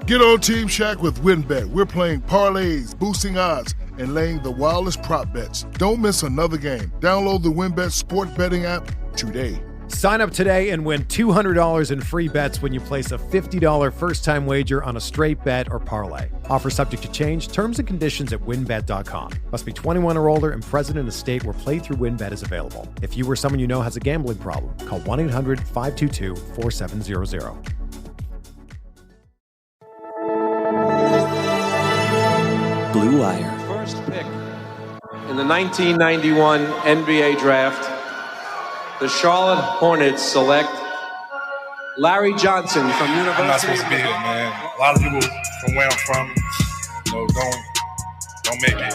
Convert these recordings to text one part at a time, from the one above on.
Get on Team Shaq with WinBet. We're playing parlays, boosting odds, and laying the wildest prop bets. Don't miss another game. Download the WinBet sport betting app today. Sign up today and win $200 in free bets when you place a $50 first-time wager on a straight bet or parlay. Offer subject to change. Terms and conditions at winbet.com. Must be 21 or older and present in a state where playthrough WinBet is available. If you or someone you know has a gambling problem, call 1-800-522-4700. Blue Wire. First pick in the 1991 NBA draft, the Charlotte Hornets select Larry Johnson from University. I'm not supposed to be here, man. A lot of people from where I'm from, don't make it.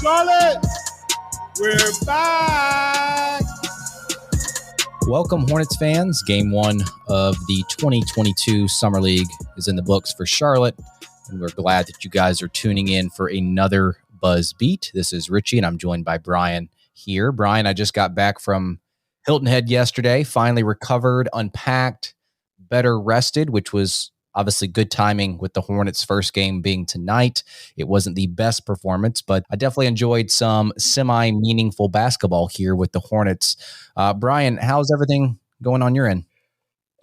Charlotte, we're back. Welcome, Hornets fans. Game 1 of the 2022 Summer League is in the books for Charlotte, and we're glad that you guys are tuning in for another Buzz Beat. This is Richie, and I'm joined by Brian here. Brian, I just got back from Hilton Head yesterday, finally recovered, unpacked, better rested, which was obviously good timing with the Hornets' first game being tonight. It wasn't the best performance, but I definitely enjoyed some semi-meaningful basketball here with the Hornets. Brian, how's everything going on your end?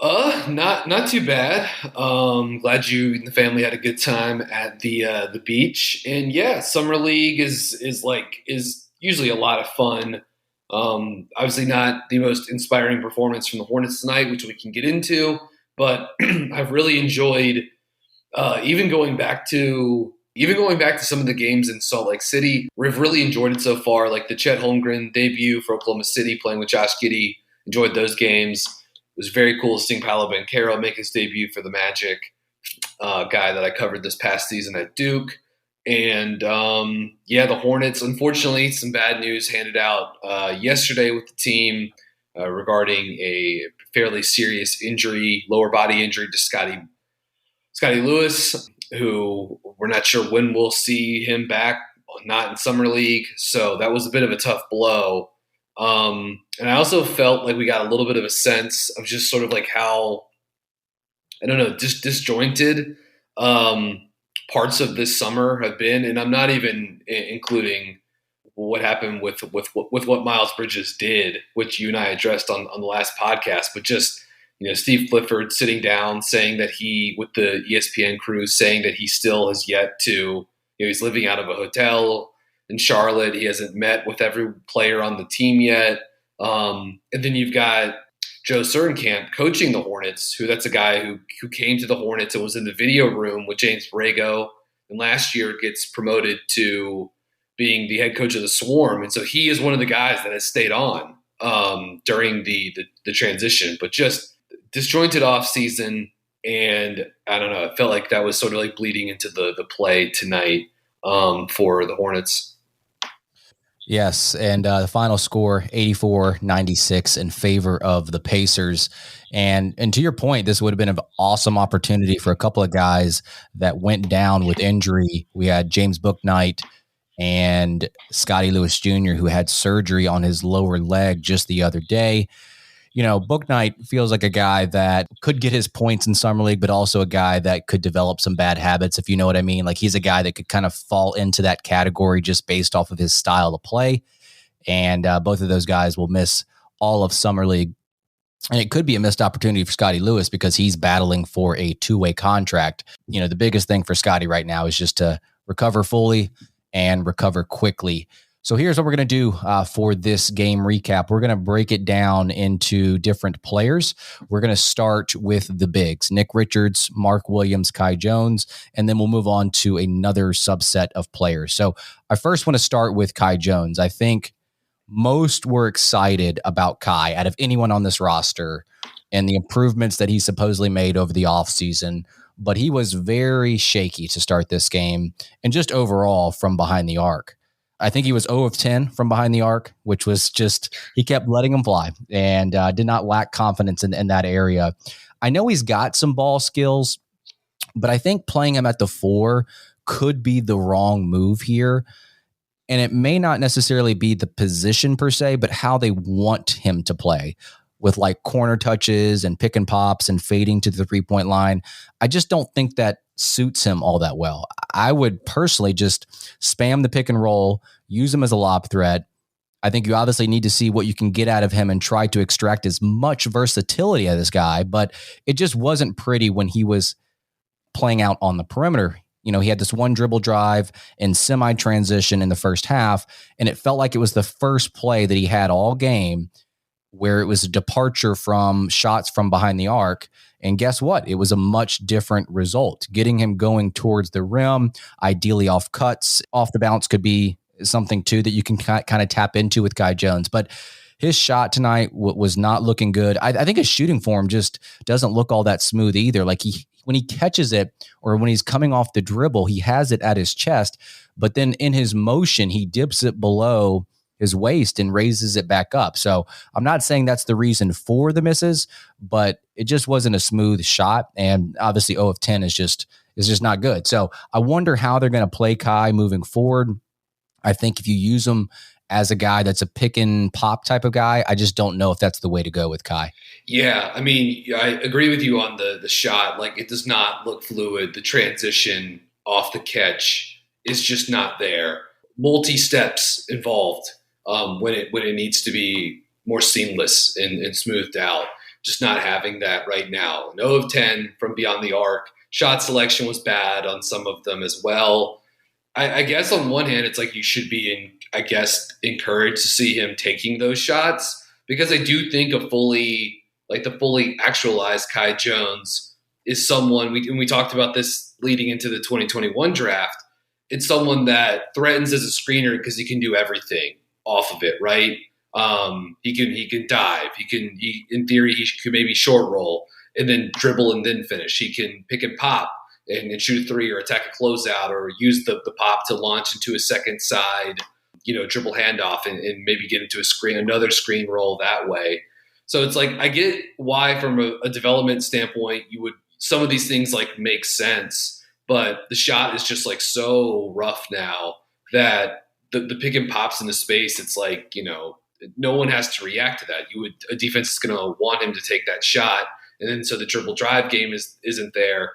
Not too bad. Glad you and the family had a good time at the beach. And yeah, summer league is usually a lot of fun. Obviously not the most inspiring performance from the Hornets tonight, which we can get into, but I've really enjoyed even going back to some of the games in Salt Lake City. We've really enjoyed it so far, like the Chet Holmgren debut for Oklahoma City playing with Josh Giddey. Enjoyed those games. It was very cool seeing Paolo Banchero make his debut for the Magic, guy that I covered this past season at Duke. And, the Hornets, unfortunately, some bad news handed out yesterday with the team regarding a fairly serious injury, lower body injury to Scotty Lewis, who we're not sure when we'll see him back, not in Summer League. So that was a bit of a tough blow. And I also felt like we got a little bit of a sense of just sort of like how, I don't know, just disjointed parts of this summer have been. And I'm not even including what happened with what Miles Bridges did, which you and I addressed on the last podcast, but just, Steve Clifford sitting down saying that with the ESPN crew, saying that he still has yet to, he's living out of a hotel in Charlotte. He hasn't met with every player on the team yet. And then you've got Joe Certenkamp coaching the Hornets, that's a guy who came to the Hornets and was in the video room with James Borrego, and last year gets promoted to being the head coach of the Swarm. And so he is one of the guys that has stayed on during the transition, but just disjointed off season. And I don't know, it felt like that was sort of like bleeding into the play tonight for the Hornets. Yes, and the final score, 84-96 in favor of the Pacers. And to your point, this would have been an awesome opportunity for a couple of guys that went down with injury. We had James Bouknight and Scotty Lewis Jr., who had surgery on his lower leg just the other day. Bouknight feels like a guy that could get his points in Summer League, but also a guy that could develop some bad habits, if you know what I mean. Like, he's a guy that could kind of fall into that category just based off of his style of play. And both of those guys will miss all of Summer League. And it could be a missed opportunity for Scotty Lewis because he's battling for a two-way contract. The biggest thing for Scotty right now is just to recover fully and recover quickly. So here's what we're going to do for this game recap. We're going to break it down into different players. We're going to start with the bigs, Nick Richards, Mark Williams, Kai Jones, and then we'll move on to another subset of players. So I first want to start with Kai Jones. I think most were excited about Kai out of anyone on this roster and the improvements that he supposedly made over the offseason, but he was very shaky to start this game and just overall from behind the arc. I think he was 0 of 10 from behind the arc, which was just, he kept letting him fly and did not lack confidence in that area. I know he's got some ball skills, but I think playing him at the 4 could be the wrong move here. And it may not necessarily be the position per se, but how they want him to play. with like corner touches and pick and pops and fading to the 3-point line. I just don't think that suits him all that well. I would personally just spam the pick and roll, use him as a lob threat. I think you obviously need to see what you can get out of him and try to extract as much versatility out of this guy, but it just wasn't pretty when he was playing out on the perimeter. You know, he had this one dribble drive in semi-transition in the first half, and it felt like it was the first play that he had all game where it was a departure from shots from behind the arc. And guess what? It was a much different result. Getting him going towards the rim, ideally off cuts, off the bounce could be something too that you can kind of tap into with Kai Jones. But his shot tonight was not looking good. I think his shooting form just doesn't look all that smooth either. Like when he catches it or when he's coming off the dribble, he has it at his chest, but then in his motion, he dips it below his waist and raises it back up. So I'm not saying that's the reason for the misses, but it just wasn't a smooth shot. And obviously 0 of 10 is just not good. So I wonder how they're going to play Kai moving forward. I think if you use him as a guy that's a pick and pop type of guy, I just don't know if that's the way to go with Kai. Yeah, I mean, I agree with you on the shot. Like, it does not look fluid. The transition off the catch is just not there. Multi-steps involved when it needs to be more seamless and smoothed out. Just not having that right now. 0 of 10 from beyond the arc. Shot selection was bad on some of them as well. I guess on one hand, it's like you should be encouraged to see him taking those shots, because I do think the fully actualized Kai Jones is someone, and we talked about this leading into the 2021 draft. It's someone that threatens as a screener because he can do everything off of it, right? He can dive. In theory, he could maybe short roll and then dribble and then finish. He can pick and pop and shoot a three or attack a closeout or use the pop to launch into a second side, dribble handoff and maybe get into another screen roll that way. So it's like, I get why from a development standpoint, some of these things like make sense, but the shot is just like so rough now that the pick and pops in the space, it's like, no one has to react to that. A defense is going to want him to take that shot. And then so the dribble drive game isn't there.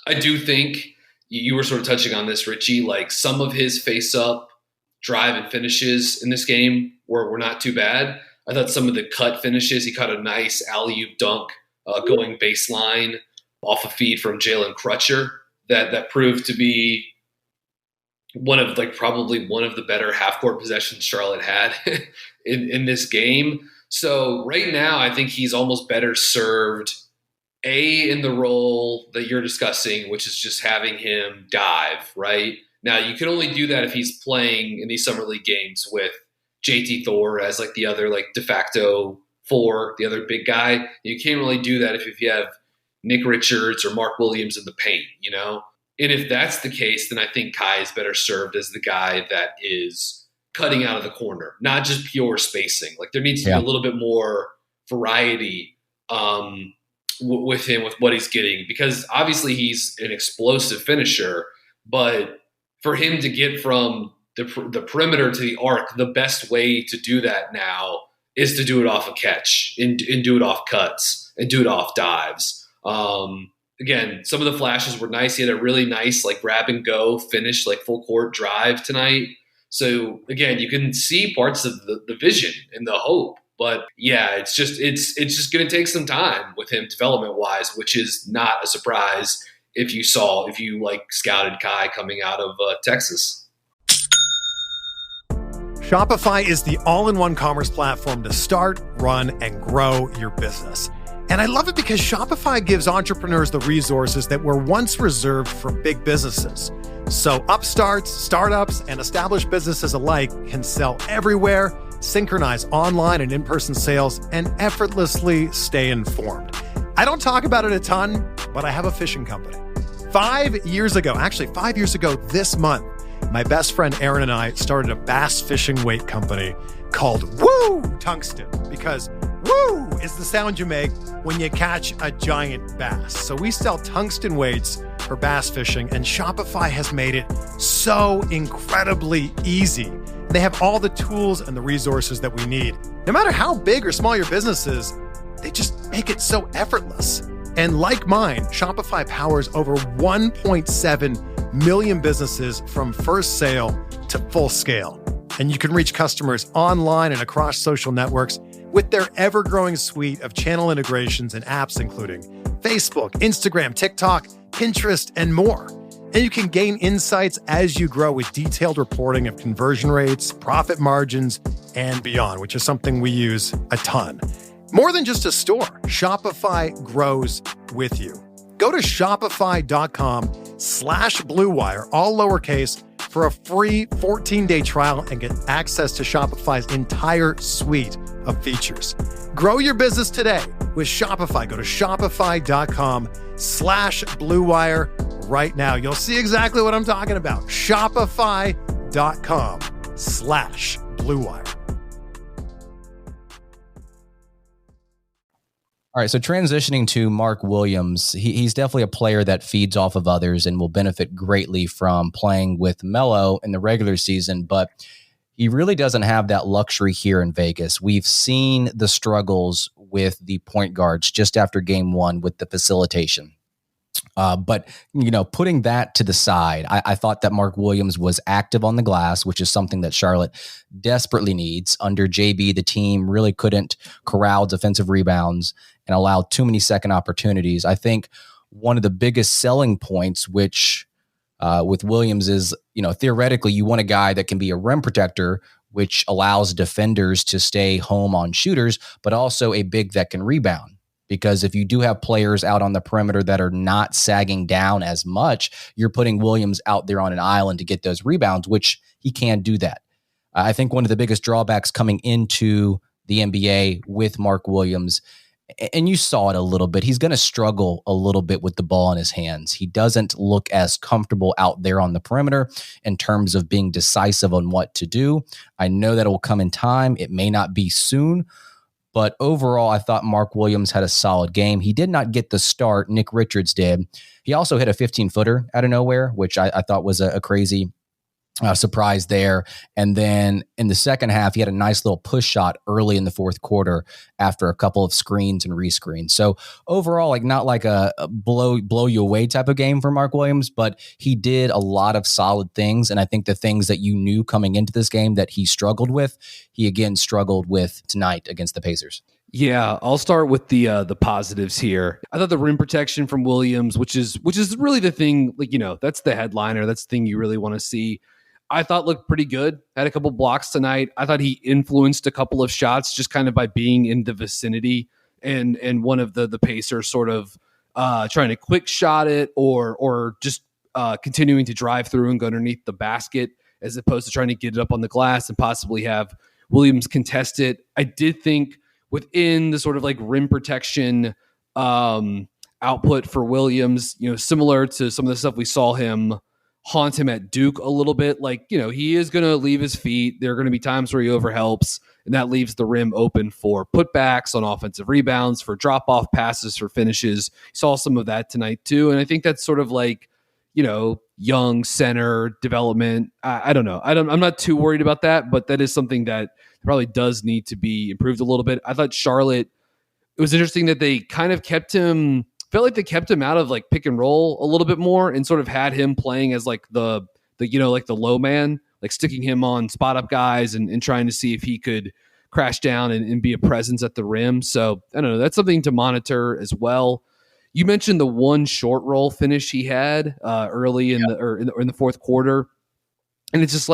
I do think you were sort of touching on this, Richie, like some of his face up drive and finishes in this game were not too bad. I thought some of the cut finishes, he caught a nice alley-oop dunk going baseline off a feed from Jalen Crutcher that proved to be probably one of the better half-court possessions Charlotte had in this game. So right now, I think he's almost better served in the role that you're discussing, which is just having him dive, right? Now, you can only do that if he's playing in these summer league games with JT Thor as like the other like de facto 4, the other big guy. You can't really do that if you have Nick Richards or Mark Williams in the paint, And if that's the case, then I think Kai is better served as the guy that is cutting out of the corner, not just pure spacing. Like there needs to be a little bit more variety with him, with what he's getting, because obviously he's an explosive finisher, but for him to get from the perimeter to the arc, the best way to do that now is to do it off a catch and do it off cuts and do it off dives. Again, some of the flashes were nice. He had a really nice like grab and go finish, like full court drive tonight. So again, you can see parts of the vision and the hope. But yeah, it's just going to take some time with him development wise, which is not a surprise if you scouted Kai coming out of Texas. Shopify is the all-in-one commerce platform to start, run, and grow your business. And I love it because Shopify gives entrepreneurs the resources that were once reserved for big businesses. So upstarts, startups, and established businesses alike can sell everywhere, synchronize online and in-person sales, and effortlessly stay informed. I don't talk about it a ton, but I have a fishing company. 5 years ago this month, my best friend Aaron and I started a bass fishing weight company called Woo Tungsten, because woo is the sound you make when you catch a giant bass. So we sell tungsten weights for bass fishing, and Shopify has made it so incredibly easy. They have all the tools and the resources that we need. No matter how big or small your business is, they just make it so effortless. And like mine, Shopify powers over 1.7 million businesses from first sale to full scale. And you can reach customers online and across social networks with their ever-growing suite of channel integrations and apps, including Facebook, Instagram, TikTok, Pinterest, and more. And you can gain insights as you grow with detailed reporting of conversion rates, profit margins, and beyond, which is something we use a ton. More than just a store, Shopify grows with you. Go to shopify.com/Blue Wire, all lowercase, for a free 14-day trial and get access to Shopify's entire suite of features. Grow your business today with Shopify. Go to shopify.com/Blue Wire right now. You'll see exactly what I'm talking about. Shopify.com/Blue Wire. All right, so transitioning to Mark Williams, he's definitely a player that feeds off of others and will benefit greatly from playing with Melo in the regular season, but he really doesn't have that luxury here in Vegas. We've seen the struggles with the point guards just after game one with the facilitation. But, putting that to the side, I thought that Mark Williams was active on the glass, which is something that Charlotte desperately needs. Under JB, the team really couldn't corral defensive rebounds and allow too many second opportunities. I think one of the biggest selling points, which with Williams is, theoretically, you want a guy that can be a rim protector, which allows defenders to stay home on shooters, but also a big that can rebound. Because if you do have players out on the perimeter that are not sagging down as much, you're putting Williams out there on an island to get those rebounds, which he can do that. I think one of the biggest drawbacks coming into the NBA with Mark Williams, and you saw it a little bit, he's going to struggle a little bit with the ball in his hands. He doesn't look as comfortable out there on the perimeter in terms of being decisive on what to do. I know that it will come in time. It may not be soon. But overall, I thought Mark Williams had a solid game. He did not get the start. Nick Richards did. He also hit a 15-footer out of nowhere, which I thought was a crazy surprise there. And then in the second half, he had a nice little push shot early in the fourth quarter after a couple of screens and rescreens. So overall, not like a blow you away type of game for Mark Williams, but he did a lot of solid things. And I think the things that you knew coming into this game that he struggled with, he again struggled with tonight against the Pacers. Yeah, I'll start with the positives here. I thought the rim protection from Williams, which is really the thing, that's the headliner. That's the thing you really want to see. I thought looked pretty good. Had a couple blocks tonight. I thought he influenced a couple of shots just kind of by being in the vicinity and one of the Pacers sort of trying to quick shot it or just continuing to drive through and go underneath the basket as opposed to trying to get it up on the glass and possibly have Williams contest it. I did think within the sort of rim protection output for Williams, similar to some of the stuff we saw him haunt him at Duke a little bit. He is going to leave his feet. There are going to be times where he overhelps, and that leaves the rim open for putbacks on offensive rebounds, for drop-off passes, for finishes. Saw some of that tonight too, and I think that's sort of young center development. I don't know. I'm not too worried about that, but that is something that probably does need to be improved a little bit. I thought Charlotte, it was interesting that they kind of kept him out of pick and roll a little bit more and sort of had him playing as the low man, sticking him on spot up guys and trying to see if he could crash down and be a presence at the rim. So I don't know. That's something to monitor as well. You mentioned the one short roll finish he had early in the fourth quarter. And it's just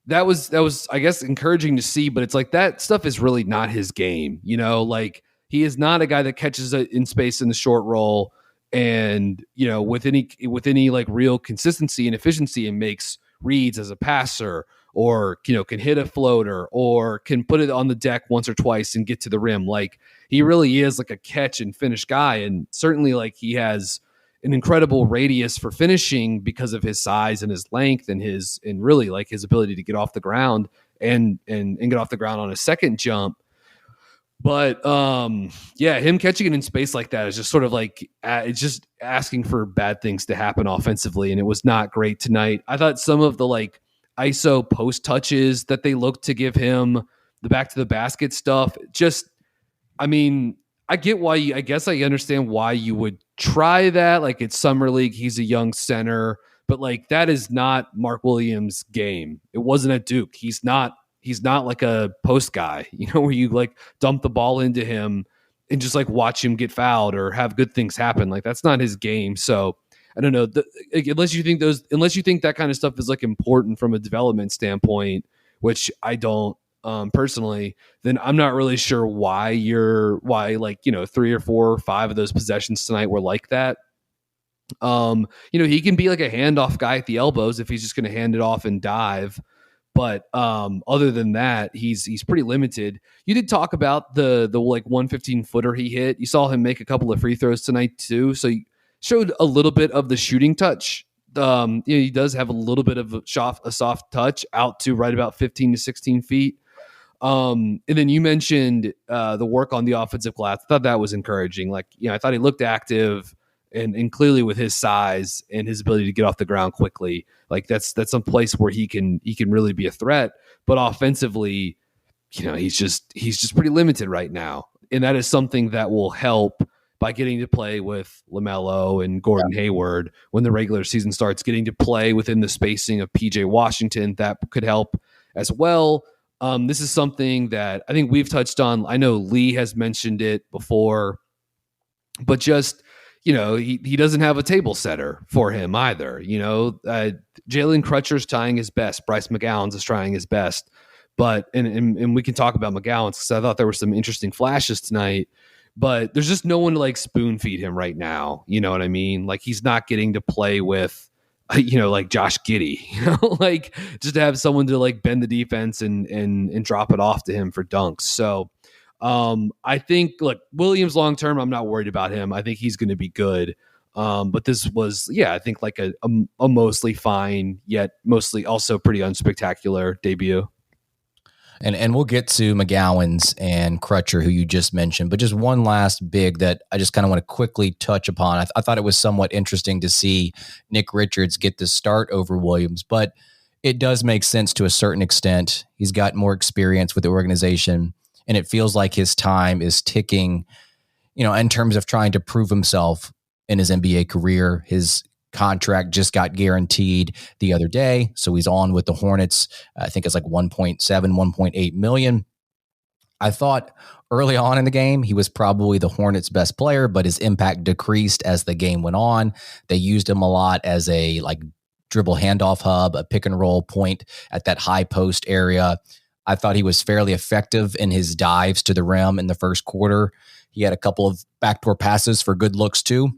that was, I guess, encouraging to see, but it's that stuff is really not his game. He is not a guy that catches it in space in the short roll and, with any real consistency and efficiency and makes reads as a passer or, can hit a floater or can put it on the deck once or twice and get to the rim. He really is a catch and finish guy. And certainly he has an incredible radius for finishing because of his size and his length and his ability to get off the ground and get off the ground on a second jump. But him catching it in space like that is just sort of it's just asking for bad things to happen offensively, and it was not great tonight. I thought some of the ISO post touches that they looked to give him the back to the basket stuff. Just, I mean, I guess I understand why you would try that. Like, it's summer league. He's a young center, but like, that is not Mark Williams' game. It wasn't at Duke. He's not like a post guy, where you like dump the ball into him and just like watch him get fouled or have good things happen. Like, that's not his game. So I don't know. Unless you think that kind of stuff is like important from a development standpoint, which I don't personally, then I'm not really sure why 3 or 4 or 5 of those possessions tonight were like that. He can be like a handoff guy at the elbows if he's just going to hand it off and dive. But other than that, he's pretty limited. You did talk about the like 115 footer he hit. You saw him make a couple of free throws tonight too. So he showed a little bit of the shooting touch. He does have a little bit of a soft touch out to right about 15 to 16 feet. And then you mentioned the work on the offensive glass. I thought that was encouraging. Like, I thought he looked active and clearly with his size and his ability to get off the ground quickly. Like, that's some place where he can really be a threat. But offensively, he's just pretty limited right now. And that is something that will help by getting to play with LaMelo and Gordon Hayward when the regular season starts, getting to play within the spacing of PJ Washington. That could help as well. This is something that I think we've touched on. I know Lee has mentioned it before, but just, he doesn't have a table setter for him either. Jalen Crutcher's trying his best. Bryce McGowan's is trying his best. But, and we can talk about McGowan's because I thought there were some interesting flashes tonight, but there's just no one to like spoon feed him right now. You know what I mean? Like, he's not getting to play with, like Josh Giddey, like just to have someone to like bend the defense and drop it off to him for dunks. So I think, look, Williams long-term, I'm not worried about him. I think he's going to be good. But this was, I think like a mostly fine, yet mostly also pretty unspectacular debut. And we'll get to McGowan's and Crutcher, who you just mentioned, but just one last big that I just kind of want to quickly touch upon. I thought it was somewhat interesting to see Nick Richards get the start over Williams, but it does make sense to a certain extent. He's got more experience with the organization, and it feels like his time is ticking, in terms of trying to prove himself in his NBA career. His contract just got guaranteed the other day, so he's on with the Hornets. I think it's like 1.7, 1.8 million. I thought early on in the game, he was probably the Hornets' best player, but his impact decreased as the game went on. They used him a lot as a like dribble handoff hub, a pick and roll point at that high post area. I thought he was fairly effective in his dives to the rim in the first quarter. He had a couple of backdoor passes for good looks too.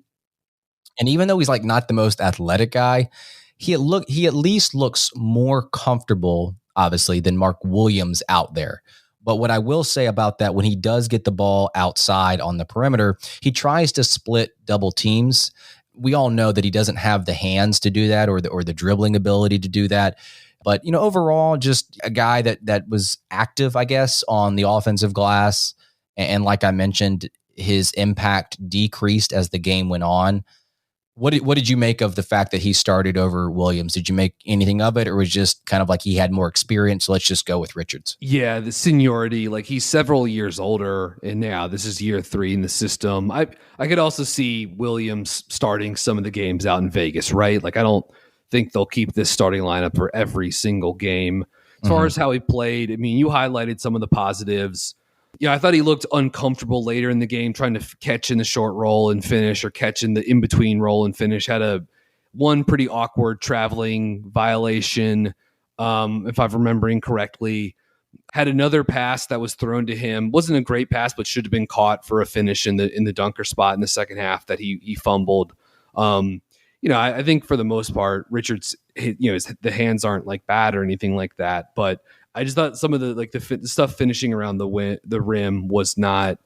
And even though he's like not the most athletic guy, he at least looks more comfortable, obviously, than Mark Williams out there. But what I will say about that, when he does get the ball outside on the perimeter, he tries to split double teams. We all know that he doesn't have the hands to do that or the dribbling ability to do that. But, overall, just a guy that was active, I guess, on the offensive glass. And like I mentioned, his impact decreased as the game went on. What did you make of the fact that he started over Williams? Did you make anything of it, or was it just kind of like he had more experience? So let's just go with Richards. Yeah, the seniority, like he's several years older, and now this is year 3 in the system. I could also see Williams starting some of the games out in Vegas, right? Like, I don't think they'll keep this starting lineup for every single game. As far as how he played, I mean, you highlighted some of the positives. Yeah, I thought he looked uncomfortable later in the game trying to catch in the short roll and finish, or catch in the in-between roll and finish. Had one pretty awkward traveling violation, if I'm remembering correctly. Had another pass that was thrown to him. Wasn't a great pass, but should have been caught for a finish in the dunker spot in the second half that he fumbled. I think for the most part, Richards, the hands aren't like bad or anything like that, but I just thought some of the stuff finishing around the rim was not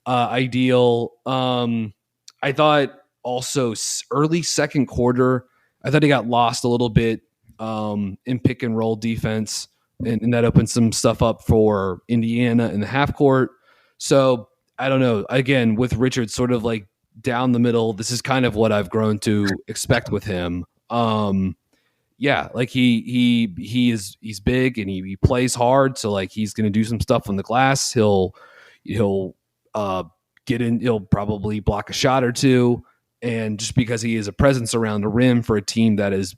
ideal. I thought also early second quarter, I thought he got lost a little bit in pick and roll defense, and that opened some stuff up for Indiana in the half court. So I don't know. Again, with Richards sort of like down the middle, this is kind of what I've grown to expect with him. yeah, like he's big and he plays hard. So like he's going to do some stuff on the glass. He'll get in. He'll probably block a shot or two. And just because he is a presence around the rim for a team that is,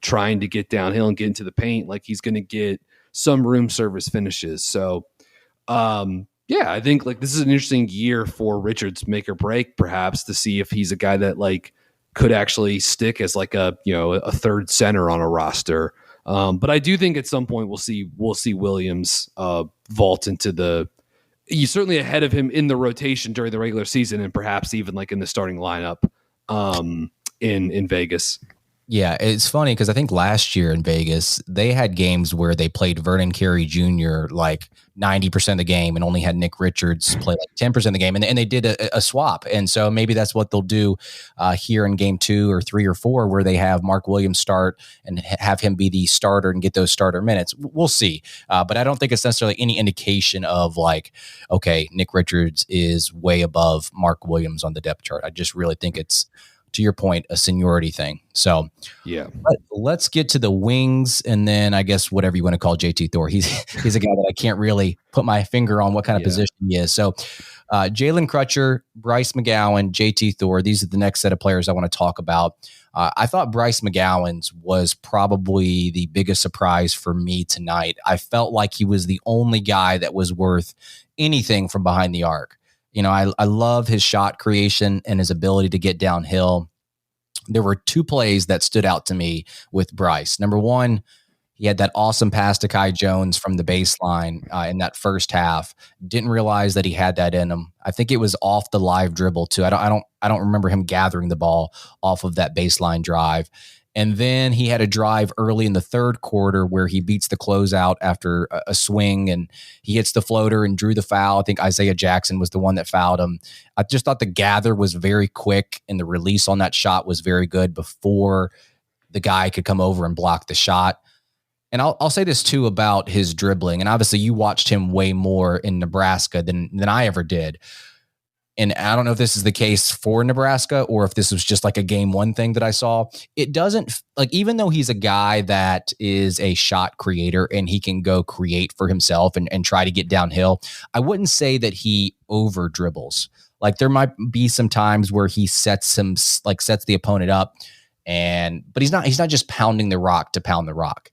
trying to get downhill and get into the paint, like he's going to get some room service finishes. So, yeah, I think like this is an interesting year for Richards, make or break, perhaps, to see if he's a guy that like could actually stick as like a third center on a roster. But I do think at some point we'll see Williams vault into he's certainly ahead of him in the rotation during the regular season and perhaps even like in the starting lineup in Vegas. Yeah, it's funny because I think last year in Vegas, they had games where they played Vernon Carey Jr. like 90% of the game and only had Nick Richards play like 10% of the game. And they did a swap. And so maybe that's what they'll do here in game 2 or 3 or 4, where they have Mark Williams start and have him be the starter and get those starter minutes. We'll see. But I don't think it's necessarily any indication of like, okay, Nick Richards is way above Mark Williams on the depth chart. I just really think it's, to your point, a seniority thing. So yeah, let's get to the wings, and then I guess whatever you want to call JT Thor. He's a guy that I can't really put my finger on what kind of position he is. So Jalen Crutcher, Bryce McGowan, JT Thor. These are the next set of players I want to talk about. I thought Bryce McGowan's was probably the biggest surprise for me tonight. I felt like he was the only guy that was worth anything from behind the arc. I love his shot creation and his ability to get downhill. There were 2 plays that stood out to me with Bryce. Number one, he had that awesome pass to Kai Jones from the baseline in that first half. Didn't realize that he had that in him. I think it was off the live dribble too. I don't remember him gathering the ball off of that baseline drive. And then he had a drive early in the third quarter where he beats the closeout after a swing and he hits the floater and drew the foul. I think Isaiah Jackson was the one that fouled him. I just thought the gather was very quick and the release on that shot was very good before the guy could come over and block the shot. And I'll say this too about his dribbling. And obviously you watched him way more in Nebraska than I ever did. And I don't know if this is the case for Nebraska or if this was just like a game 1 thing that I saw. It doesn't, like, even though he's a guy that is a shot creator and he can go create for himself and try to get downhill, I wouldn't say that he over dribbles. Like there might be some times where he sets the opponent up but he's not just pounding the rock to pound the rock.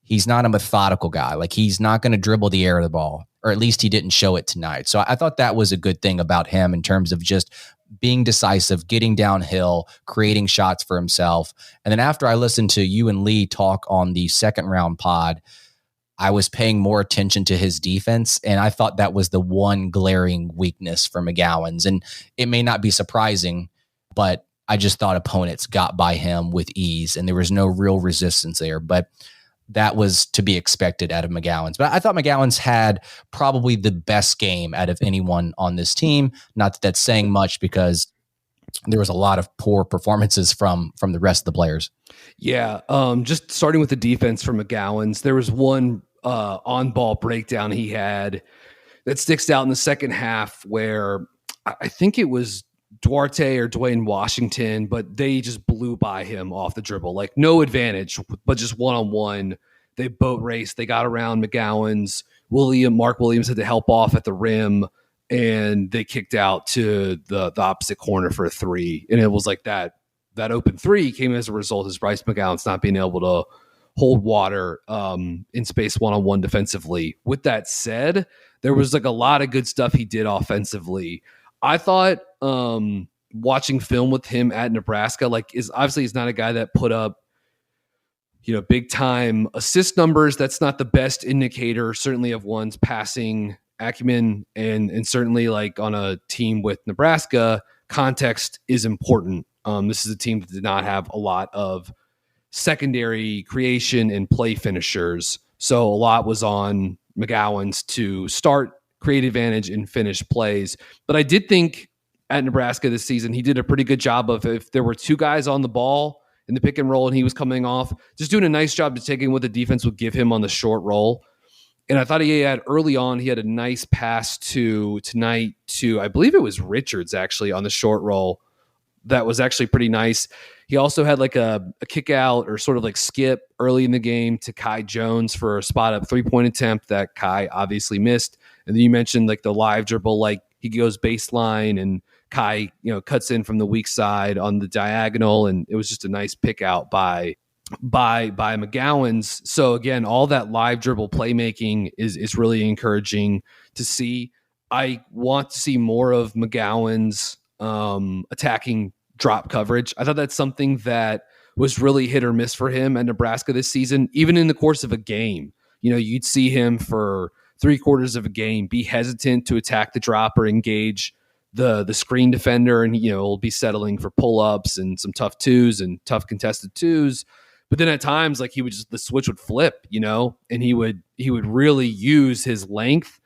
He's not a methodical guy. Like he's not going to dribble the air of the ball, or at least he didn't show it tonight. So I thought that was a good thing about him in terms of just being decisive, getting downhill, creating shots for himself. And then after I listened to you and Lee talk on the second round pod, I was paying more attention to his defense. And I thought that was the one glaring weakness for McGowan's. And it may not be surprising, but I just thought opponents got by him with ease and there was no real resistance there. But that was to be expected out of McGowan's. But I thought McGowan's had probably the best game out of anyone on this team. Not that that's saying much because there was a lot of poor performances from the rest of the players. Yeah, just starting with the defense for McGowan's, there was one on-ball breakdown he had that sticks out in the second half where I think it was Duarte or Dwayne Washington, but they just blew by him off the dribble. Like no advantage, but just one-on-one. They boat raced. They got around McGowan's. Mark Williams had to help off at the rim, and they kicked out to the opposite corner for a 3. And it was like that open 3 came as a result of Bryce McGowan's not being able to hold water in space one-on-one defensively. With that said, there was like a lot of good stuff he did offensively. I thought watching film with him at Nebraska, like he's not a guy that put up, big time assist numbers. That's not the best indicator, certainly of one's passing acumen. And certainly like on a team with Nebraska, context is important. This is a team that did not have a lot of secondary creation and play finishers. So a lot was on McGowan's to start, create advantage and finish plays. But I did think at Nebraska this season, he did a pretty good job of, if there were 2 guys on the ball in the pick and roll and he was coming off, just doing a nice job to taking what the defense would give him on the short roll. And I thought he had early on, he had a nice pass tonight to, I believe it was Richards actually on the short roll that was actually pretty nice. He also had like a kick out or sort of like skip early in the game to Kai Jones for a spot up 3-point attempt that Kai obviously missed. And then you mentioned like the live dribble, like he goes baseline and Kai, cuts in from the weak side on the diagonal. And it was just a nice pick out by McGowan's. So again, all that live dribble playmaking is really encouraging to see. I want to see more of McGowan's attacking drop coverage. I thought that's something that was really hit or miss for him at Nebraska this season. Even in the course of a game, you'd see him for 3/4 of a game be hesitant to attack the drop or engage the screen defender, and he'll be settling for pull-ups and some tough twos and tough contested twos. But then at times, like the switch would flip, and he would really use his length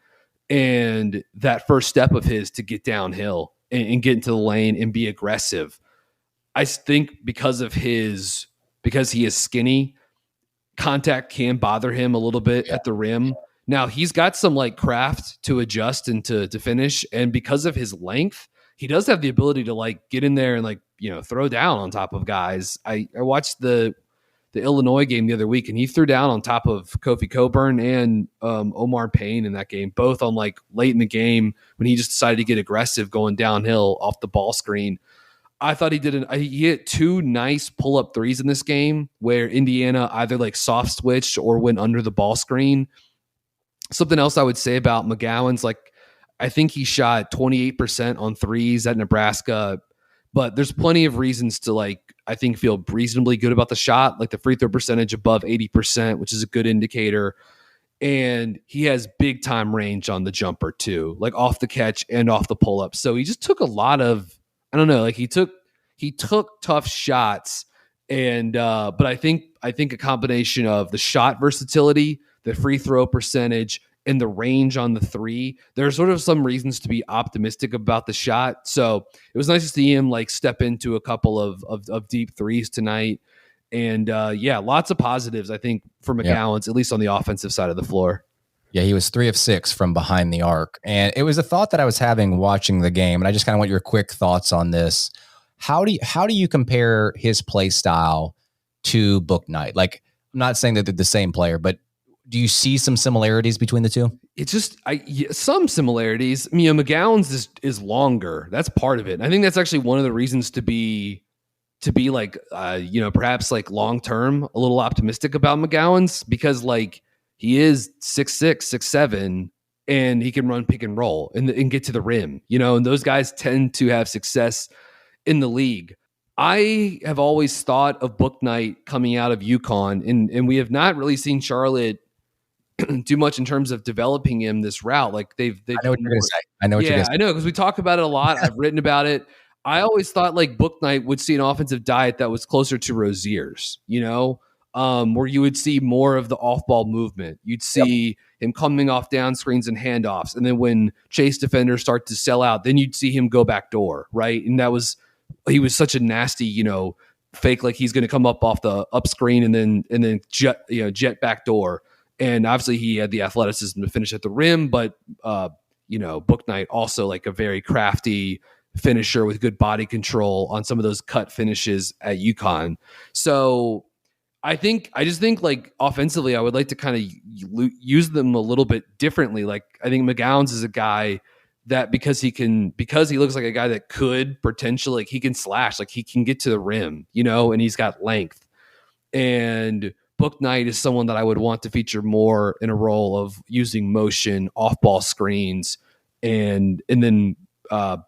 and that first step of his to get downhill and get into the lane and be aggressive. I think because he is skinny, contact can bother him a little bit at the rim. Now he's got some like craft to adjust and to finish. And because of his length, he does have the ability to like get in there and like, throw down on top of guys. I watched the Illinois game the other week, and he threw down on top of Kofi Coburn and Omar Payne in that game, both on like late in the game when he just decided to get aggressive going downhill off the ball screen. I thought he hit 2 nice pull-up threes in this game where Indiana either like soft switched or went under the ball screen. Something else I would say about McGowan's, like I think he shot 28% on threes at Nebraska, but there's plenty of reasons to like, I think, feel reasonably good about the shot, like the free throw percentage above 80%, which is a good indicator. And he has big time range on the jumper too, like off the catch and off the pull up. So he just took a lot of, I don't know, like he took tough shots. And, but I think a combination of the shot versatility, the free throw percentage, and the range on the three, there's sort of some reasons to be optimistic about the shot. So it was nice to see him like step into a couple of deep threes tonight. And lots of positives, I think, for McGowan's, at least on the offensive side of the floor. Yeah, he was 3 of 6 from behind the arc. And it was a thought that I was having watching the game. And I just kind of want your quick thoughts on this. How do you compare his play style to Book Knight? Like, I'm not saying that they're the same player, but do you see some similarities between the two? It's just some similarities. McGowan's is longer. That's part of it. And I think that's actually one of the reasons to be like, perhaps like long-term, a little optimistic about McGowan's, because like he is 6'6", 6'7", and he can run pick and roll and get to the rim, and those guys tend to have success in the league. I have always thought of Book Knight coming out of UConn, and we have not really seen Charlotte do much in terms of developing him this route. Like they've I know what you're going to say. I know what you're going to say. I know, because we talk about it a lot. I've written about it. I always thought like Book Knight would see an offensive diet that was closer to Rozier's, where you would see more of the off-ball movement. You'd see him coming off down screens and handoffs. And then when chase defenders start to sell out, then you'd see him go back door, right? And he was such a nasty, fake, like he's going to come up off the up screen and then jet back door. And obviously he had the athleticism to finish at the rim, but Book Knight also like a very crafty finisher with good body control on some of those cut finishes at UConn. So I just think like offensively, I would like to kind of use them a little bit differently. Like I think McGowan's is a guy that because he looks like a guy that could potentially, like he can slash, like he can get to the rim, and he's got length. And Book Knight is someone that I would want to feature more in a role of using motion, off-ball screens, and then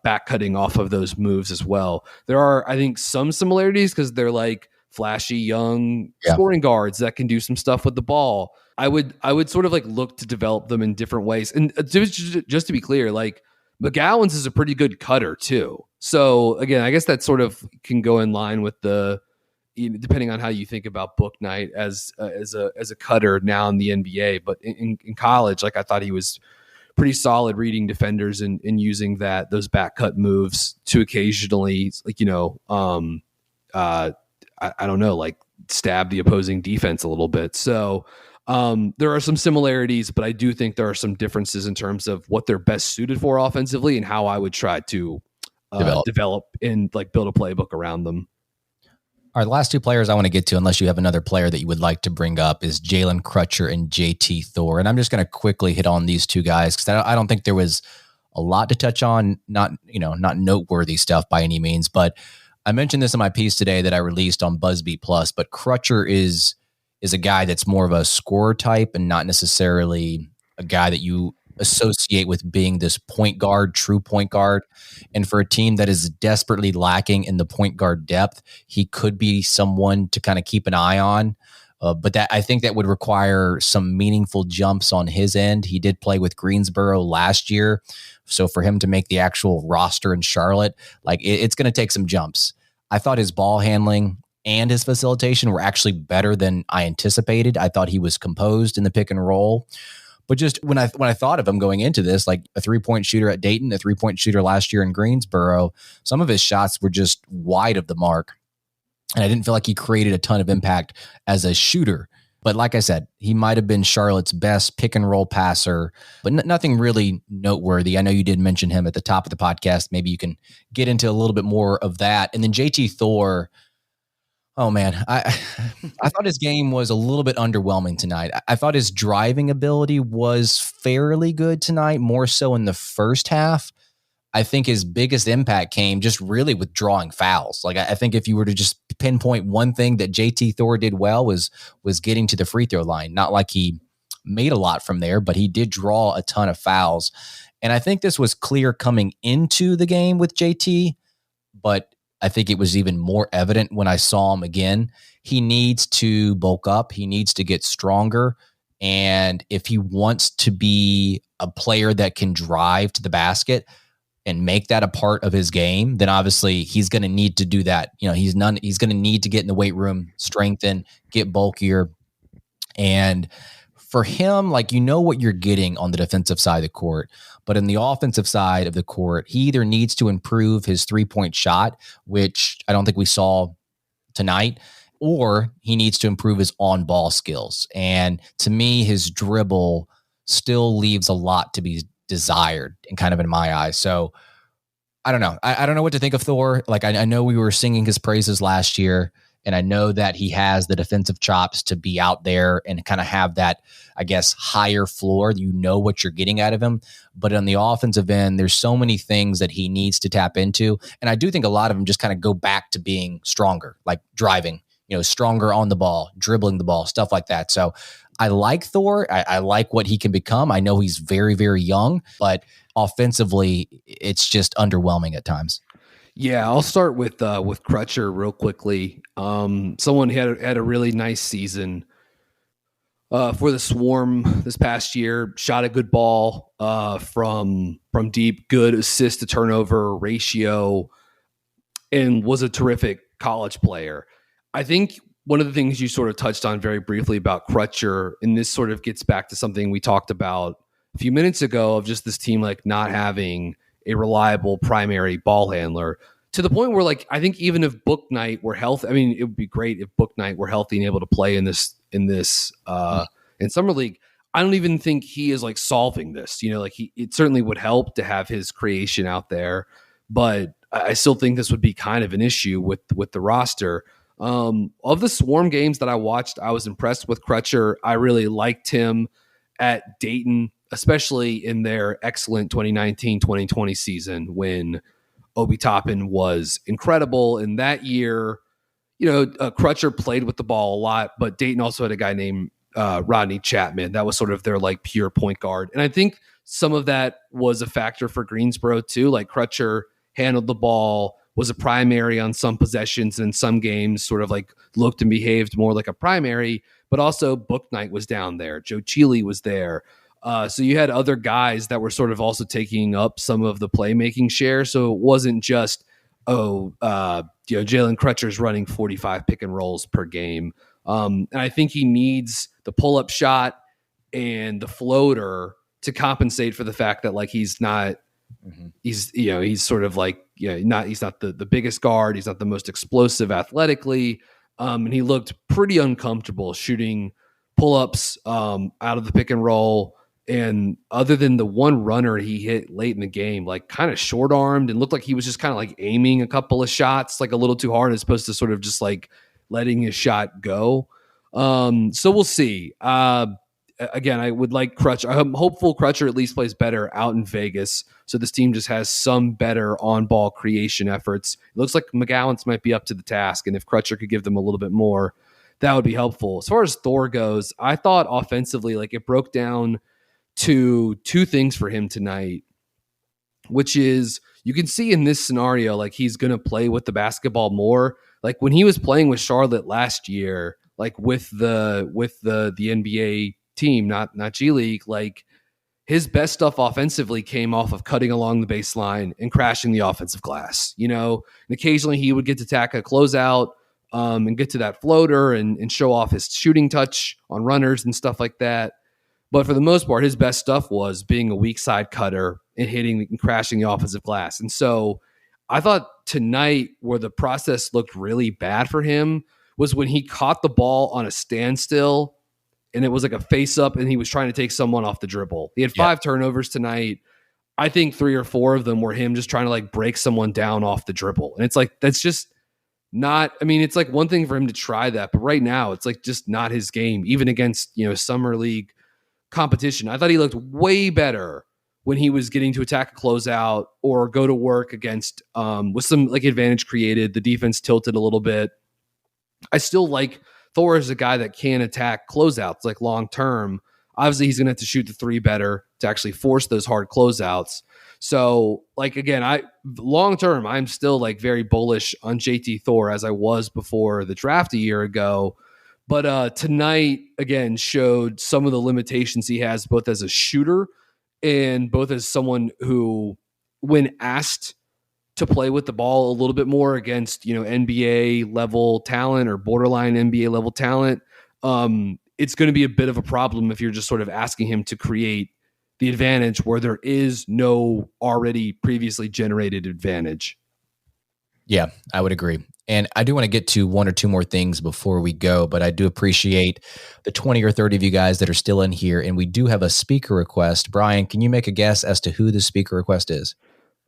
back cutting off of those moves as well. There are, I think, some similarities because they're like flashy young scoring guards that can do some stuff with the ball. I would sort of like look to develop them in different ways. And just to be clear, like McGowan's is a pretty good cutter too. So again, I guess that sort of can go in line with depending on how you think about Book Knight as a cutter now in the NBA. But in college, like I thought he was pretty solid reading defenders and using those back cut moves to occasionally, like, I don't know, like stab the opposing defense a little bit. So there are some similarities, but I do think there are some differences in terms of what they're best suited for offensively and how I would try to develop and like build a playbook around them. All right, the last two players I want to get to, unless you have another player that you would like to bring up, is Jalen Crutcher and JT Thor. And I'm just going to quickly hit on these two guys because I don't think there was a lot to touch on, not noteworthy stuff by any means. But I mentioned this in my piece today that I released on BuzzBeat Plus. But Crutcher is a guy that's more of a scorer type and not necessarily a guy that you associate with being this point guard, true point guard. And for a team that is desperately lacking in the point guard depth, he could be someone to kind of keep an eye on. But that I think that would require some meaningful jumps on his end. He did play with Greensboro last year. So for him to make the actual roster in Charlotte, it's going to take some jumps. I thought his ball handling and his facilitation were actually better than I anticipated. I thought he was composed in the pick and roll. But just when I thought of him going into this, like a 3-point shooter at Dayton, a 3-point shooter last year in Greensboro, some of his shots were just wide of the mark. And I didn't feel like he created a ton of impact as a shooter. But like I said, he might have been Charlotte's best pick and roll passer, but nothing really noteworthy. I know you did mention him at the top of the podcast. Maybe you can get into a little bit more of that. And then JT Thor, oh man, I thought his game was a little bit underwhelming tonight. I thought his driving ability was fairly good tonight, more so in the first half. I think his biggest impact came just really with drawing fouls. Like I think if you were to just pinpoint one thing that JT Thor did well was getting to the free throw line. Not like he made a lot from there, but he did draw a ton of fouls. And I think this was clear coming into the game with JT, but I think it was even more evident when I saw him again. He needs to bulk up. He needs to get stronger. And if he wants to be a player that can drive to the basket and make that a part of his game, then obviously he's going to need to do that. He's going to need to get in the weight room, strengthen, get bulkier. And for him, what you're getting on the defensive side of the court, but in the offensive side of the court, he either needs to improve his 3-point shot, which I don't think we saw tonight, or he needs to improve his on-ball skills. And to me, his dribble still leaves a lot to be desired and kind of in my eyes. So I don't know. I don't know what to think of Thor. I know we were singing his praises last year, and I know that he has the defensive chops to be out there and kind of have that, I guess, higher floor. You know what you're getting out of him. But on the offensive end, there's so many things that he needs to tap into. And I do think a lot of them just kind of go back to being stronger, like driving, stronger on the ball, dribbling the ball, stuff like that. So I like Thor. I like what he can become. I know he's very, very young, but offensively, it's just underwhelming at times. Yeah, I'll start with Crutcher real quickly. Someone had a really nice season for the Swarm this past year. Shot a good ball from deep, good assist to turnover ratio, and was a terrific college player. I think one of the things you sort of touched on very briefly about Crutcher, and this sort of gets back to something we talked about a few minutes ago of just this team not having a reliable primary ball handler, to the point where I think even if Book Knight were healthy, it would be great if Book Knight were healthy and able to play in summer league. I don't even think he is solving this. It certainly would help to have his creation out there, but I still think this would be kind of an issue with the roster. Of the Swarm games that I watched, I was impressed with Crutcher. I really liked him at Dayton, especially in their excellent 2019-2020 season when Obi Toppin was incredible. In that year, Crutcher played with the ball a lot, but Dayton also had a guy named Rodney Chapman. That was sort of their pure point guard. And I think some of that was a factor for Greensboro too. Crutcher handled the ball, was a primary on some possessions, and in some games sort of looked and behaved more like a primary, but also Book Knight was down there. Joe Cheely was there. So you had other guys that were sort of also taking up some of the playmaking share. So it wasn't just, Jalen Crutcher's running 45 pick and rolls per game. And I think he needs the pull-up shot and the floater to compensate for the fact that he's not, he's sort of he's not the biggest guard. He's not the most explosive athletically. And he looked pretty uncomfortable shooting pull-ups out of the pick and roll And other than the one runner he hit late in the game, like kind of short armed and looked like he was just kind of like aiming a couple of shots like a little too hard as opposed to sort of just like letting his shot go. So we'll see. Again, I would like Crutcher. I'm hopeful Crutcher at least plays better out in Vegas. So this team just has some better on ball creation efforts. It looks like McGowan's might be up to the task. And if Crutcher could give them a little bit more, that would be helpful. As far as Thor goes, I thought offensively, like it broke down to two things for him tonight, which is you can see in this scenario, like he's going to play with the basketball more. Like when he was playing with Charlotte last year, like with the NBA team, not G League, like his best stuff offensively came off of cutting along the baseline and crashing the offensive glass, and occasionally he would get to attack a closeout and get to that floater and show off his shooting touch on runners and stuff like that. But for the most part, his best stuff was being a weak side cutter and hitting and crashing the offensive glass. And so I thought tonight where the process looked really bad for him was when he caught the ball on a standstill and it was like a face up and he was trying to take someone off the dribble. He had 5 turnovers tonight. I think 3 or 4 of them were him just trying to like break someone down off the dribble. And it's like, that's just not, I mean, it's like one thing for him to try that, but right now it's like just not his game, even against, summer league competition. I thought he looked way better when he was getting to attack a closeout or go to work against with some like advantage created. The defense tilted a little bit. I still like Thor as a guy that can attack closeouts like long term. Obviously, he's going to have to shoot the 3 better to actually force those hard closeouts. So, like again, long term, I'm still like very bullish on JT Thor as I was before the draft a year ago. But tonight, again, showed some of the limitations he has, both as a shooter and both as someone who, when asked to play with the ball a little bit more against, NBA level talent or borderline NBA level talent, it's going to be a bit of a problem if you're just sort of asking him to create the advantage where there is no already previously generated advantage. Yeah, I would agree. And I do want to get to 1 or 2 more things before we go, but I do appreciate the 20 or 30 of you guys that are still in here. And we do have a speaker request. Brian, can you make a guess as to who the speaker request is?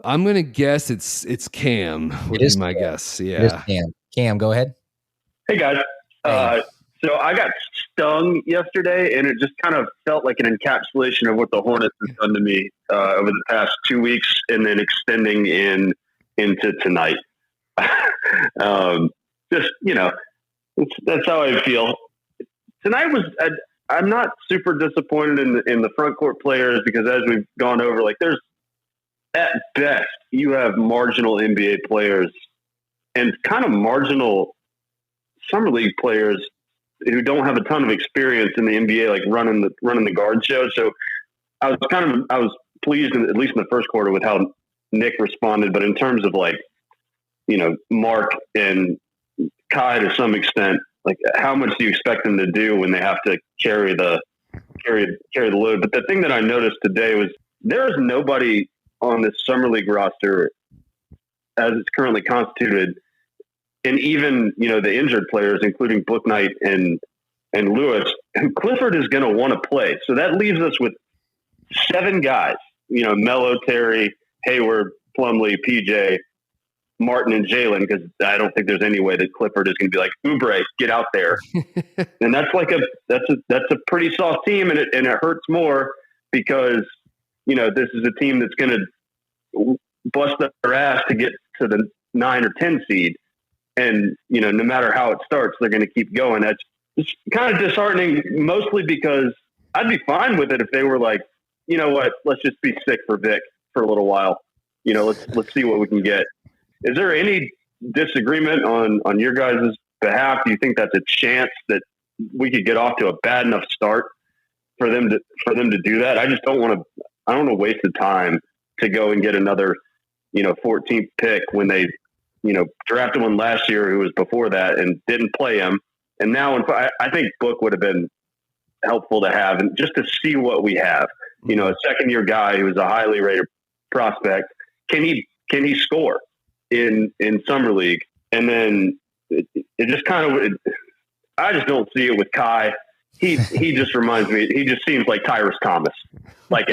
I'm going to guess it's Cam would be my guess. Yeah. It is Cam. Cam, go ahead. Hey, guys. So I got stung yesterday, and it just kind of felt like an encapsulation of what the Hornets have done to me over the past 2 weeks and then extending into tonight. Just, that's how I feel. Tonight I'm not super disappointed in the front court players because as we've gone over, like there's at best you have marginal NBA players and kind of marginal summer league players who don't have a ton of experience in the NBA, like running the guard show. So I was pleased at least in the first quarter with how Nick responded, but in terms of like, Mark and Kai to some extent, like how much do you expect them to do when they have to carry the load? But the thing that I noticed today was there is nobody on this summer league roster as it's currently constituted. And even, the injured players, including Bouknight and Lewis, who Clifford is going to want to play. So that leaves us with 7 guys, Melo, Terry, Hayward, Plumlee, PJ, Martin, and Jalen, because I don't think there's any way that Clifford is going to be like, Oubre, get out there. And that's like that's a pretty soft team, and it hurts more because, this is a team that's going to bust their ass to get to the 9 or 10 seed. And, no matter how it starts, they're going to keep going. That's just kind of disheartening, mostly because I'd be fine with it if they were like, you know what, let's just be sick for Vic for a little while. Let's see what we can get. Is there any disagreement on your guys' behalf? Do you think that's a chance that we could get off to a bad enough start for them to do that? I just don't want to waste the time to go and get another, 14th pick when they, drafted one last year who was before that and didn't play him. And now I think Book would have been helpful to have, and just to see what we have, a second-year guy who is a highly rated prospect. Can he score in summer league? And then it just kind of, I just don't see it with Kai he just reminds me. He just seems like Tyrus Thomas. Like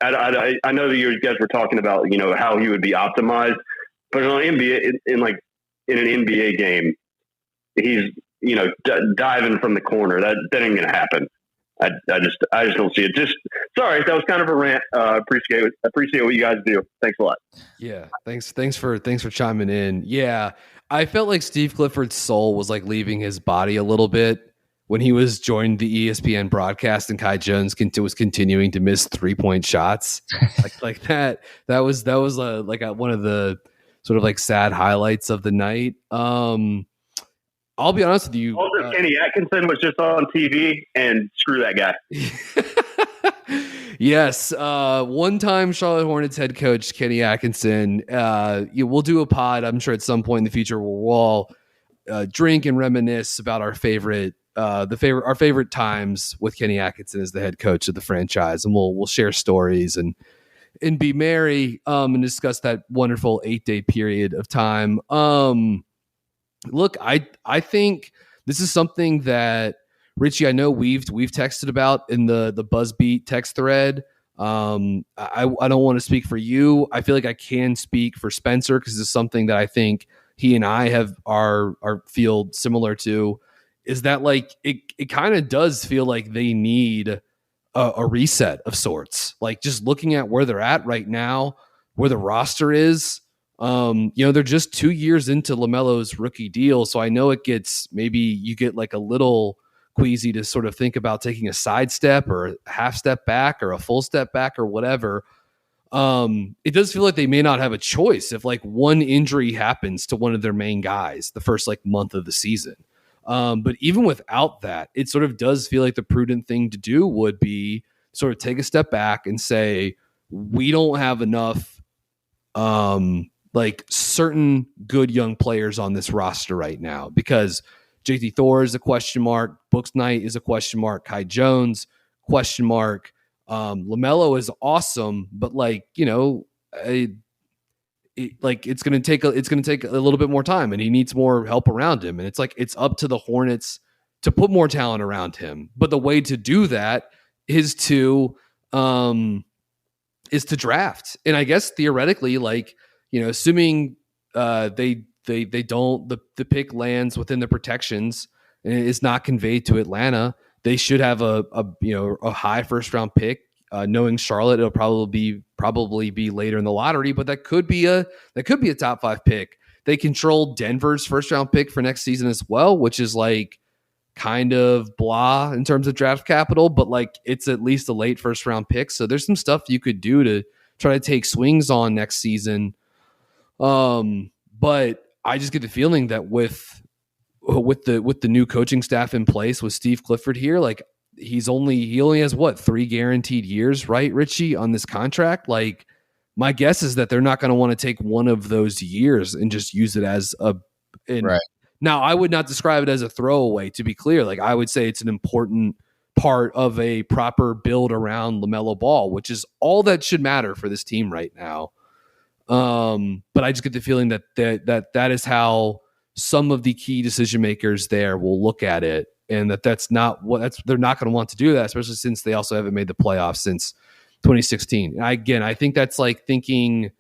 I know that you guys were talking about how he would be optimized, but on NBA in an NBA game, he's diving from the corner. That ain't gonna happen. I just don't see it. Just sorry, that was kind of a rant. Appreciate what you guys do. Thanks a lot. Yeah, thanks for chiming in. Yeah, I felt like Steve Clifford's soul was like leaving his body a little bit when he was joined the ESPN broadcast and Kai Jones was continuing to miss 3-point shots like that. That was one of the sort of like sad highlights of the night. I'll be honest with you. Also, Kenny Atkinson was just on TV, and screw that guy. Yes. One-time Charlotte Hornets head coach Kenny Atkinson. We'll do a pod, I'm sure, at some point in the future where we'll all drink and reminisce about our favorite times with Kenny Atkinson as the head coach of the franchise, and we'll share stories and be merry and discuss that wonderful 8-day period of time. Look, I think this is something that Richie, I know we've texted about in the BuzzBeat text thread. I don't want to speak for you. I feel like I can speak for Spencer because it's something that I think he and I feel similar to. Is that like it kind of does feel like they need a reset of sorts. Like just looking at where they're at right now, where the roster is. They're just 2 years into LaMelo's rookie deal. So I know maybe you get like a little queasy to sort of think about taking a side step or a half step back or a full step back or whatever. It does feel like they may not have a choice if like one injury happens to one of their main guys the first like month of the season. But even without that, it sort of does feel like the prudent thing to do would be sort of take a step back and say, we don't have enough, like certain good young players on this roster right now because JT Thor is a question mark. Brooks Knight is a question mark. Kai Jones, question mark. LaMelo is awesome, but it's going to take a little bit more time and he needs more help around him. And it's up to the Hornets to put more talent around him. But the way to do that is to draft. And I guess theoretically, assuming they don't, the pick lands within the protections and is not conveyed to Atlanta, they should have a high first round pick. Knowing Charlotte, it'll probably be later in the lottery, but that could be a top 5 pick. They control Denver's first round pick for next season as well, which is like kind of blah in terms of draft capital, but like it's at least a late first round pick. So there's some stuff you could do to try to take swings on next season. But I just get the feeling that with the new coaching staff in place with Steve Clifford here, like he only has 3 guaranteed years, right, Richie, on this contract? Like my guess is that they're not going to want to take one of those years and just use it as right. Now, I would not describe it as a throwaway, to be clear. Like I would say it's an important part of a proper build around LaMelo Ball, which is all that should matter for this team right now. But I just get the feeling that is how some of the key decision makers there will look at it, and they're not going to want to do that, especially since they also haven't made the playoffs since 2016. And I think that's like thinking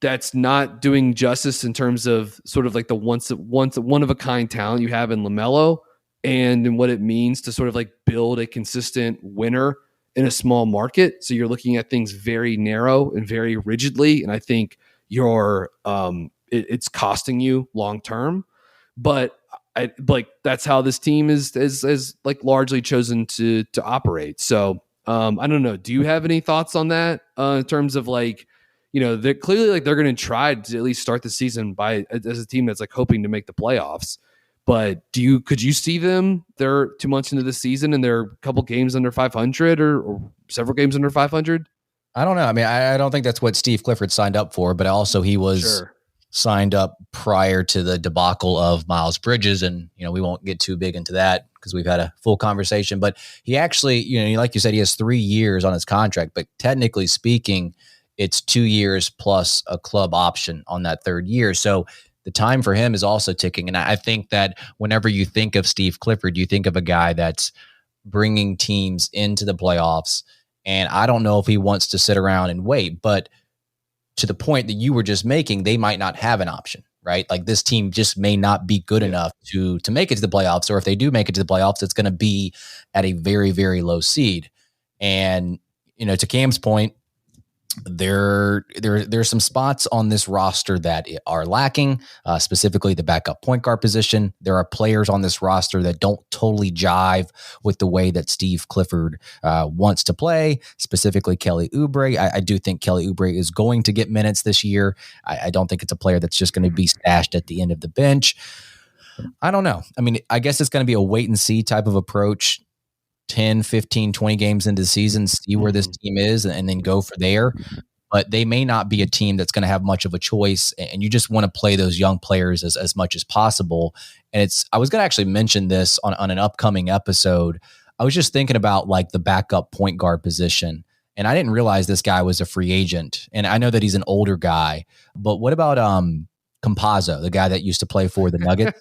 that's not doing justice in terms of sort of like the once one of a kind talent you have in LaMelo and what it means to sort of like build a consistent winner in a small market. So you're looking at things very narrow and very rigidly. And I think it's costing you long term, but that's how this team is like largely chosen to operate. So I don't know. Do you have any thoughts on that in terms of like, they're clearly like they're going to try to at least start the season as a team that's like hoping to make the playoffs. But could you see them? They're 2 months into the season and they're a couple games under 500 or several games under 500. I don't know. I mean, I don't think that's what Steve Clifford signed up for, but also he was signed up prior to the debacle of Miles Bridges. And, we won't get too big into that because we've had a full conversation, but he actually, like you said, he has 3 years on his contract, but technically speaking, it's 2 years plus a club option on that third year. So the time for him is also ticking. And I think that whenever you think of Steve Clifford, you think of a guy that's bringing teams into the playoffs. And I don't know if he wants to sit around and wait, but to the point that you were just making, they might not have an option, right? Like this team just may not be good enough to make it to the playoffs. Or if they do make it to the playoffs, it's going to be at a very, very low seed. And, to Cam's point, there's some spots on this roster that are lacking, specifically the backup point guard position. There are players on this roster that don't totally jive with the way that Steve Clifford wants to play, specifically Kelly Oubre. I do think Kelly Oubre is going to get minutes this year. I don't think it's a player that's just going to be stashed at the end of the bench. I don't know. I mean, I guess it's going to be a wait and see type of approach. 10, 15, 20 games into the season, see where this team is, and then go for there. But they may not be a team that's going to have much of a choice, and you just want to play those young players as much as possible. And I was going to actually mention this on an upcoming episode. I was just thinking about like the backup point guard position, and I didn't realize this guy was a free agent. And I know that he's an older guy, but what about Campazzo, the guy that used to play for the Nuggets?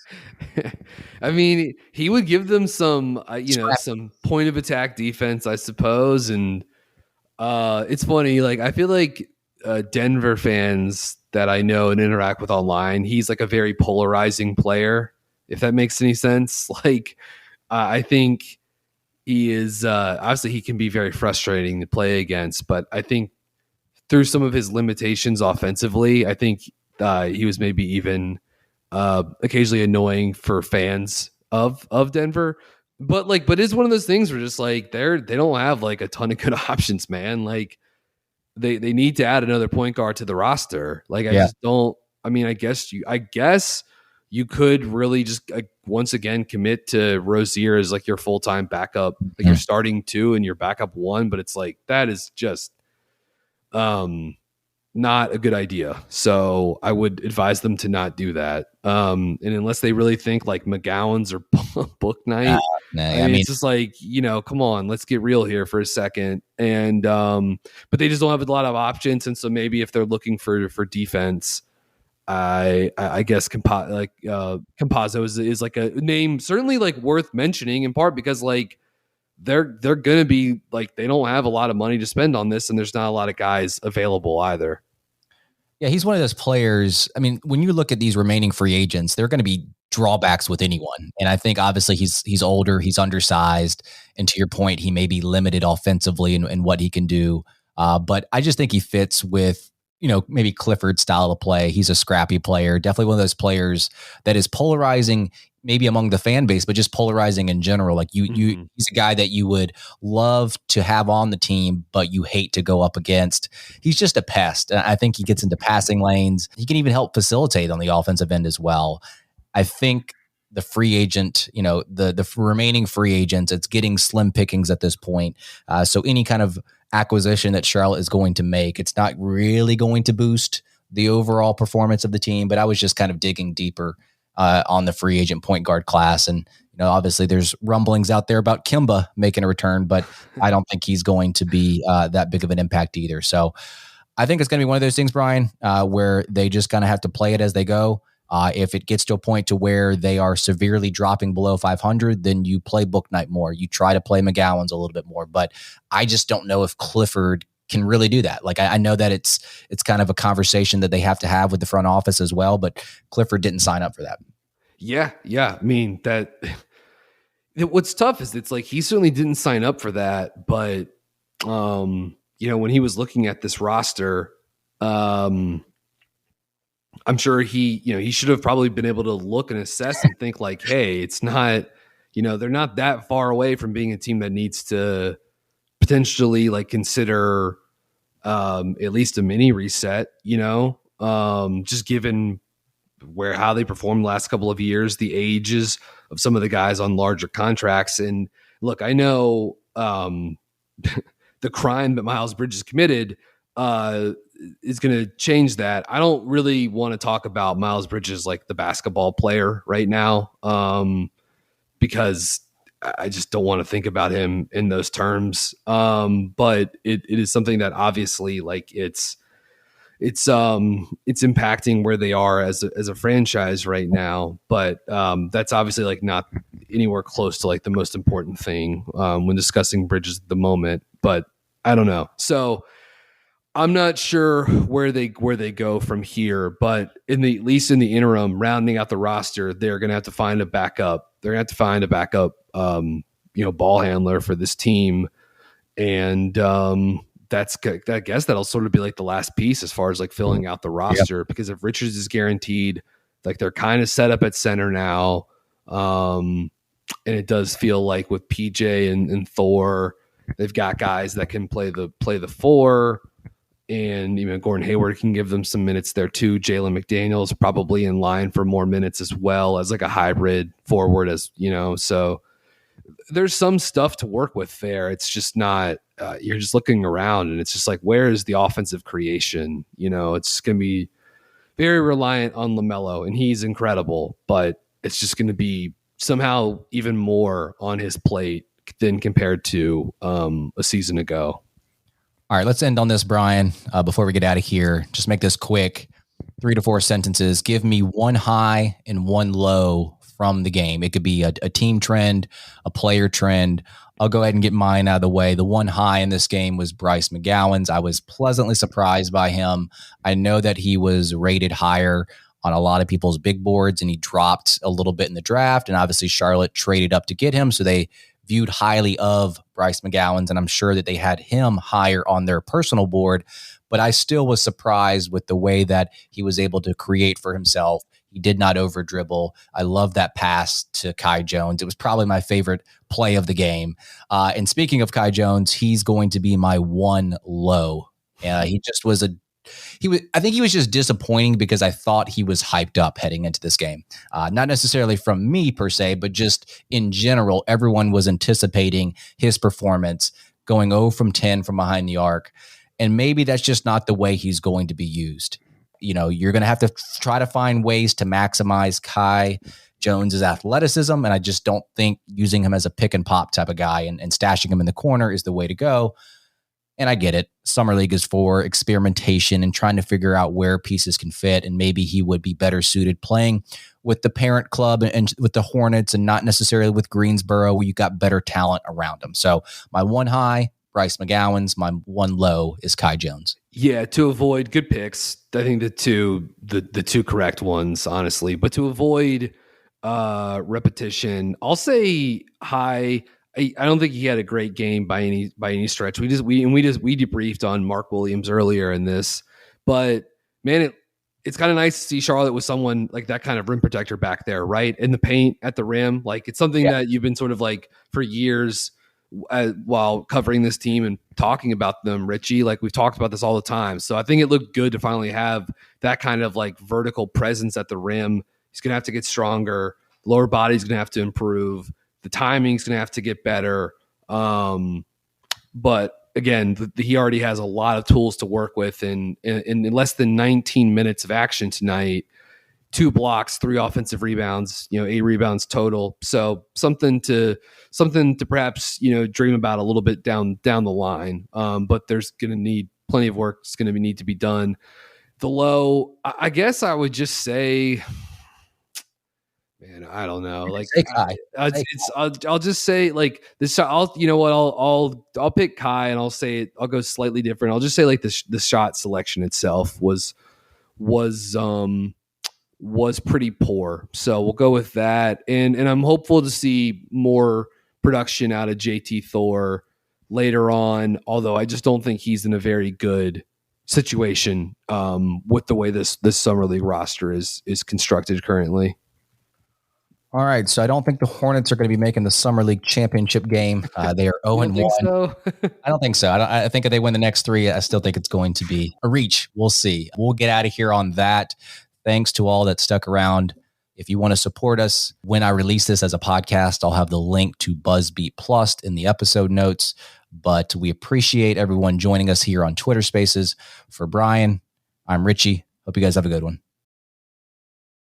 I mean, he would give them some, some point of attack defense, I suppose. And it's funny. Like, I feel like Denver fans that I know and interact with online, he's like a very polarizing player, if that makes any sense. Like, I think he is, obviously he can be very frustrating to play against, but I think through some of his limitations offensively, I think he was maybe even occasionally annoying for fans of Denver, but it's one of those things where just like they don't have like a ton of good options, man. Like they need to add another point guard to the roster. Like I just don't. I mean, I guess you could really just once again commit to Rozier as like your full time backup, like you're starting 2 and your backup 1, but it's like that is just not a good idea. So I would advise them to not do that. And unless they really think like McGowan's or Book Night, I mean, it's just like, come on, let's get real here for a second. And, but they just don't have a lot of options. And so maybe if they're looking for defense, I guess Campazzo is like a name certainly like worth mentioning, in part because like they're going to be like, they don't have a lot of money to spend on this, and there's not a lot of guys available either. Yeah, he's one of those players. I mean, when you look at these remaining free agents, there are going to be drawbacks with anyone. And I think obviously he's older, he's undersized. And to your point, he may be limited offensively in what he can do. But I just think he fits with, maybe Clifford's style of play. He's a scrappy player, definitely one of those players that is polarizing, maybe among the fan base, but just polarizing in general. Like he's a guy that you would love to have on the team, but you hate to go up against. He's just a pest. I think he gets into passing lanes. He can even help facilitate on the offensive end as well. I think the free agent, the remaining free agents, it's getting slim pickings at this point. So any kind of acquisition that Charlotte is going to make, it's not really going to boost the overall performance of the team. But I was just kind of digging deeper on the free agent point guard class. And, obviously there's rumblings out there about Kemba making a return, but I don't think he's going to be that big of an impact either. So I think it's going to be one of those things, Brian, where they just kind of have to play it as they go. If it gets to a point to where they are severely dropping below 500, then you play Book Night more. You try to play McGowan's a little bit more, but I just don't know if Clifford can really do that. Like I know that it's kind of a conversation that they have to have with the front office as well, but Clifford didn't sign up for that. Yeah. I mean, what's tough is it's like he certainly didn't sign up for that, but when he was looking at this roster, I'm sure he should have probably been able to look and assess and think like, hey, it's not, they're not that far away from being a team that needs to potentially like consider at least a mini reset, just given how they performed the last couple of years, the ages of some of the guys on larger contracts. And look, I know the crime that Miles Bridges committed is going to change that. I don't really want to talk about Miles Bridges like the basketball player right now, because I just don't want to think about him in those terms. But it is something that obviously like it's it's impacting where they are as a franchise right now. But that's obviously like not anywhere close to like the most important thing when discussing Bridges at the moment. But I don't know. So I'm not sure where they go from here. But at least in the interim, rounding out the roster, they're going to have to find a backup. They're going to have to find a backup, ball handler for this team, and I guess that'll sort of be like the last piece as far as like filling out the roster. Yep. Because if Richards is guaranteed, like they're kind of set up at center now. And it does feel like with PJ and Thor, they've got guys that can play the 4, and even Gordon Hayward can give them some minutes there too. Jalen McDaniels probably in line for more minutes as well as like a hybrid forward, as you know. So there's some stuff to work with there. It's just not, you're just looking around and it's just like, where is the offensive creation? It's going to be very reliant on LaMelo, and he's incredible, but it's just going to be somehow even more on his plate than compared to a season ago. All right, let's end on this, Brian. Before we get out of here, just make this quick. 3 to 4 sentences. Give me one high and one low from the game. It could be a team trend, a player trend. I'll go ahead and get mine out of the way. The one high in this game was Bryce McGowan's. I was pleasantly surprised by him. I know that he was rated higher on a lot of people's big boards, and he dropped a little bit in the draft. And obviously Charlotte traded up to get him, so they viewed highly of Bryce McGowan's, and I'm sure that they had him higher on their personal board. But I still was surprised with the way that he was able to create for himself. He did not over dribble. I love that pass to Kai Jones. It was probably my favorite play of the game. And speaking of Kai Jones, he's going to be my one low. He just was I think he was just disappointing because I thought he was hyped up heading into this game. Not necessarily from me per se, but just in general, everyone was anticipating his performance going 0 from 10 from behind the arc. And maybe that's just not the way he's going to be used. You're going to have to try to find ways to maximize Kai Jones's athleticism. And I just don't think using him as a pick and pop type of guy and stashing him in the corner is the way to go. And I get it. Summer League is for experimentation and trying to figure out where pieces can fit. And maybe he would be better suited playing with the parent club and with the Hornets and not necessarily with Greensboro, where you got better talent around him. So my one high, Bryce McGowan's. My one low is Kai Jones. Yeah, to avoid good picks, I think the two correct ones, honestly. But to avoid repetition, I'll say high. I don't think he had a great game by any stretch. We debriefed on Mark Williams earlier in this, but man, it's kind of nice to see Charlotte with someone like that kind of rim protector back there, right in the paint at the rim. Like it's something that you've been sort of like for years while covering this team and talking about them, Richie. Like we've talked about this all the time. So I think it looked good to finally have that kind of like vertical presence at the rim. He's gonna have to get stronger. Lower body's gonna have to improve. The timing's going to have to get better. But again, he already has a lot of tools to work with. And in less than 19 minutes of action tonight, 2 blocks, 3 offensive rebounds, 8 rebounds total. So something to perhaps, dream about a little bit down the line. But there's going to need plenty of work. It's going to need to be done. The low, I guess I would just say, man, I don't know. Like, I'll just say like this. I'll pick Kai, and I'll say it. I'll go slightly different. I'll just say like the shot selection itself was pretty poor. So we'll go with that. And I'm hopeful to see more production out of JT Thor later on. Although I just don't think he's in a very good situation with the way this summer league roster is constructed currently. All right, so I don't think the Hornets are going to be making the Summer League championship game. They are 0-1. So? I don't think so. I think if they win the next 3, I still think it's going to be a reach. We'll see. We'll get out of here on that. Thanks to all that stuck around. If you want to support us, when I release this as a podcast, I'll have the link to BuzzBeat Plus in the episode notes. But we appreciate everyone joining us here on Twitter Spaces. For Brian, I'm Richie. Hope you guys have a good one.